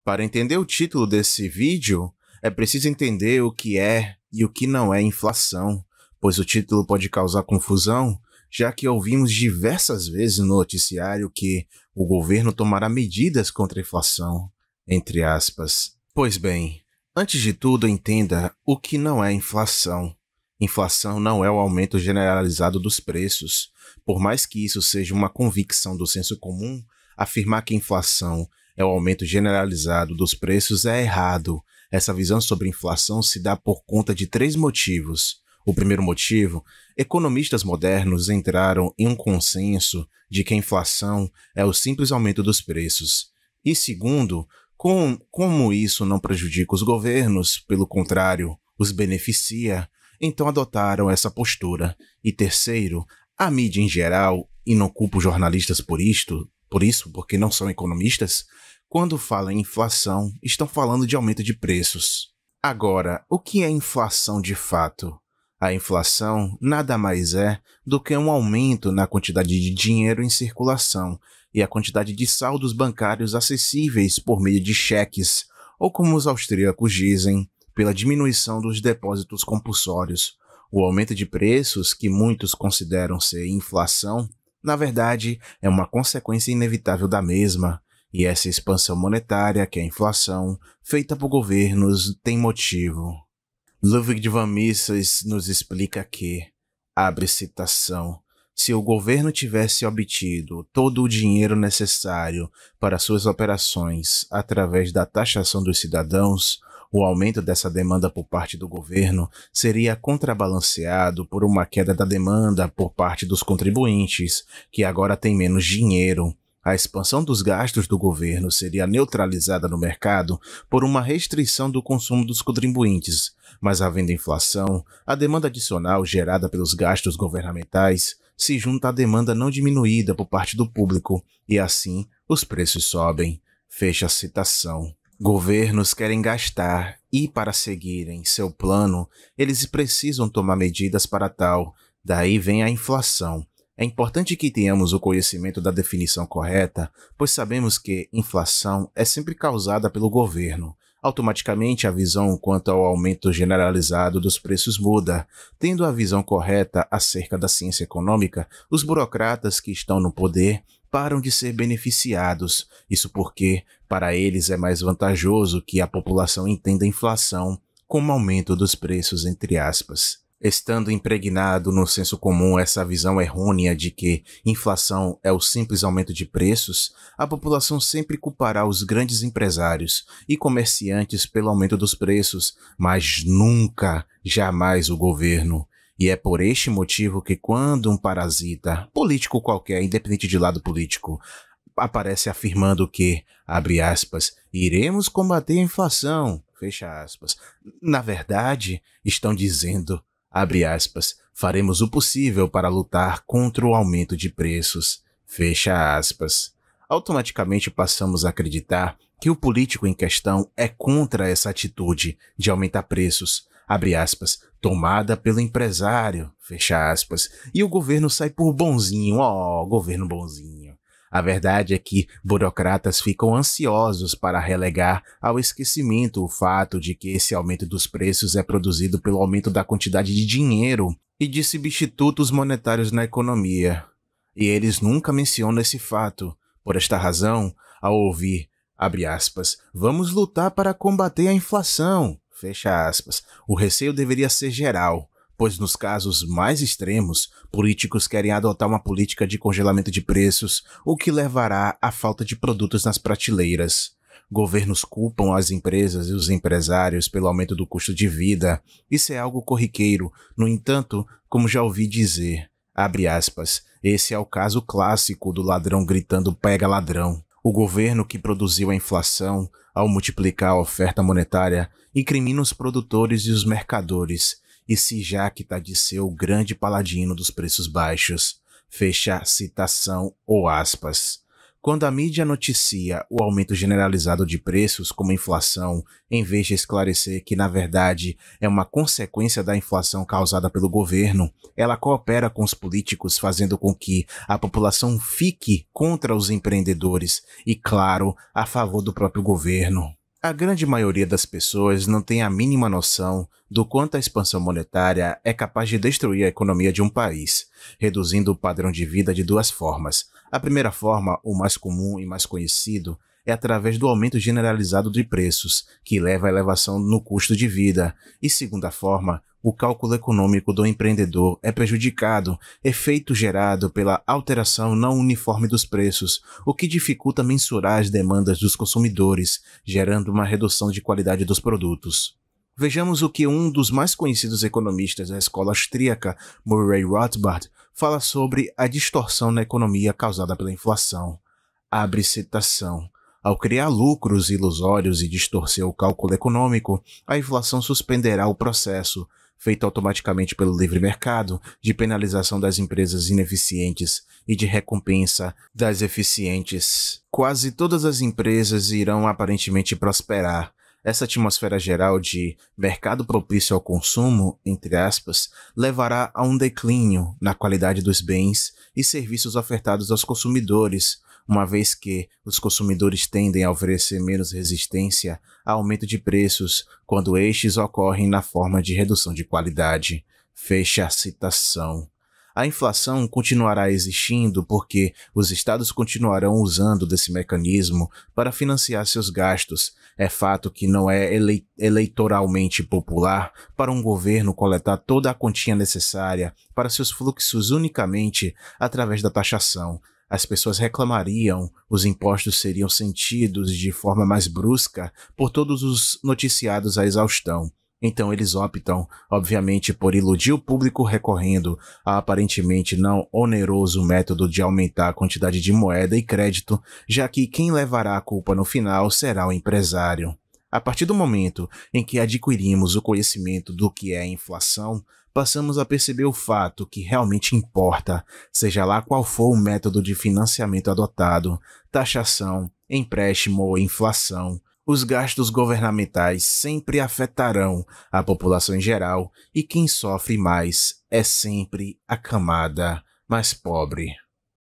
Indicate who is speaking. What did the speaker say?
Speaker 1: Para entender o título desse vídeo, é preciso entender o que é e o que não é inflação, pois o título pode causar confusão, já que ouvimos diversas vezes no noticiário que o governo tomará medidas contra a inflação, entre aspas. Pois bem, antes de tudo entenda o que não é inflação. Inflação não é o aumento generalizado dos preços. Por mais que isso seja uma convicção do senso comum, afirmar que inflação é o aumento generalizado dos preços é errado. Essa visão sobre inflação se dá por conta de 3 motivos. O primeiro motivo, economistas modernos entraram em um consenso de que a inflação é o simples aumento dos preços. E segundo, como isso não prejudica os governos, pelo contrário, os beneficia, então adotaram essa postura. E terceiro, a mídia em geral, e não culpo jornalistas por isso, porque não são economistas, quando falam em inflação, estão falando de aumento de preços. Agora, o que é inflação de fato? A inflação nada mais é do que um aumento na quantidade de dinheiro em circulação e a quantidade de saldos bancários acessíveis por meio de cheques, ou como os austríacos dizem, pela diminuição dos depósitos compulsórios. O aumento de preços, que muitos consideram ser inflação, na verdade é uma consequência inevitável da mesma, e essa expansão monetária, que é a inflação, feita por governos, tem motivo. Ludwig van Mises nos explica que, abre citação, se o governo tivesse obtido todo o dinheiro necessário para suas operações através da taxação dos cidadãos, o aumento dessa demanda por parte do governo seria contrabalanceado por uma queda da demanda por parte dos contribuintes, que agora têm menos dinheiro. A expansão dos gastos do governo seria neutralizada no mercado por uma restrição do consumo dos contribuintes, mas havendo inflação, a demanda adicional gerada pelos gastos governamentais se junta à demanda não diminuída por parte do público, e assim os preços sobem. Fecha a citação. Governos querem gastar e, para seguirem seu plano, eles precisam tomar medidas para tal. Daí vem a inflação. É importante que tenhamos o conhecimento da definição correta, pois sabemos que inflação é sempre causada pelo governo. Automaticamente, a visão quanto ao aumento generalizado dos preços muda. Tendo a visão correta acerca da ciência econômica, os burocratas que estão no poder param de ser beneficiados. Isso porque, para eles, é mais vantajoso que a população entenda a inflação como aumento dos preços, entre aspas. Estando impregnado no senso comum essa visão errônea de que inflação é o simples aumento de preços, a população sempre culpará os grandes empresários e comerciantes pelo aumento dos preços, mas nunca, jamais o governo. E é por este motivo que quando um parasita, político qualquer, independente de lado político, aparece afirmando que, abre aspas, iremos combater a inflação, fecha aspas, na verdade, estão dizendo, abre aspas, faremos o possível para lutar contra o aumento de preços, fecha aspas. Automaticamente passamos a acreditar que o político em questão é contra essa atitude de aumentar preços, abre aspas, tomada pelo empresário, fecha aspas, e o governo sai por bonzinho, governo bonzinho. A verdade é que burocratas ficam ansiosos para relegar ao esquecimento o fato de que esse aumento dos preços é produzido pelo aumento da quantidade de dinheiro e de substitutos monetários na economia. E eles nunca mencionam esse fato. Por esta razão, ao ouvir, abre aspas, vamos lutar para combater a inflação, fecha aspas, o receio deveria ser geral, pois nos casos mais extremos, políticos querem adotar uma política de congelamento de preços, o que levará à falta de produtos nas prateleiras. Governos culpam as empresas e os empresários pelo aumento do custo de vida. Isso é algo corriqueiro. No entanto, como já ouvi dizer, abre aspas, esse é o caso clássico do ladrão gritando pega ladrão. O governo que produziu a inflação, ao multiplicar a oferta monetária, incrimina os produtores e os mercadores, e se jacta de ser o grande paladino dos preços baixos. Fecha citação ou aspas. Quando a mídia noticia o aumento generalizado de preços como inflação, em vez de esclarecer que, na verdade, é uma consequência da inflação causada pelo governo, ela coopera com os políticos, fazendo com que a população fique contra os empreendedores e, claro, a favor do próprio governo. A grande maioria das pessoas não tem a mínima noção do quanto a expansão monetária é capaz de destruir a economia de um país, reduzindo o padrão de vida de duas formas. A primeira forma, o mais comum e mais conhecido, é através do aumento generalizado de preços, que leva à elevação no custo de vida. E segunda forma, o cálculo econômico do empreendedor é prejudicado, efeito gerado pela alteração não uniforme dos preços, o que dificulta mensurar as demandas dos consumidores, gerando uma redução de qualidade dos produtos. Vejamos o que um dos mais conhecidos economistas da escola austríaca, Murray Rothbard, fala sobre a distorção na economia causada pela inflação. Abre citação. Ao criar lucros ilusórios e distorcer o cálculo econômico, a inflação suspenderá o processo, feito automaticamente pelo livre mercado, de penalização das empresas ineficientes e de recompensa das eficientes. Quase todas as empresas irão aparentemente prosperar. Essa atmosfera geral de mercado propício ao consumo, entre aspas, levará a um declínio na qualidade dos bens e serviços ofertados aos consumidores, uma vez que os consumidores tendem a oferecer menos resistência a aumento de preços quando estes ocorrem na forma de redução de qualidade. Fecha a citação. A inflação continuará existindo porque os estados continuarão usando desse mecanismo para financiar seus gastos. É fato que não é eleitoralmente popular para um governo coletar toda a quantia necessária para seus fluxos unicamente através da taxação. As pessoas reclamariam, os impostos seriam sentidos de forma mais brusca por todos os noticiados à exaustão. Então eles optam, obviamente, por iludir o público recorrendo a aparentemente não oneroso método de aumentar a quantidade de moeda e crédito, já que quem levará a culpa no final será o empresário. A partir do momento em que adquirimos o conhecimento do que é a inflação, passamos a perceber o fato que realmente importa, seja lá qual for o método de financiamento adotado, taxação, empréstimo ou inflação. Os gastos governamentais sempre afetarão a população em geral e quem sofre mais é sempre a camada mais pobre.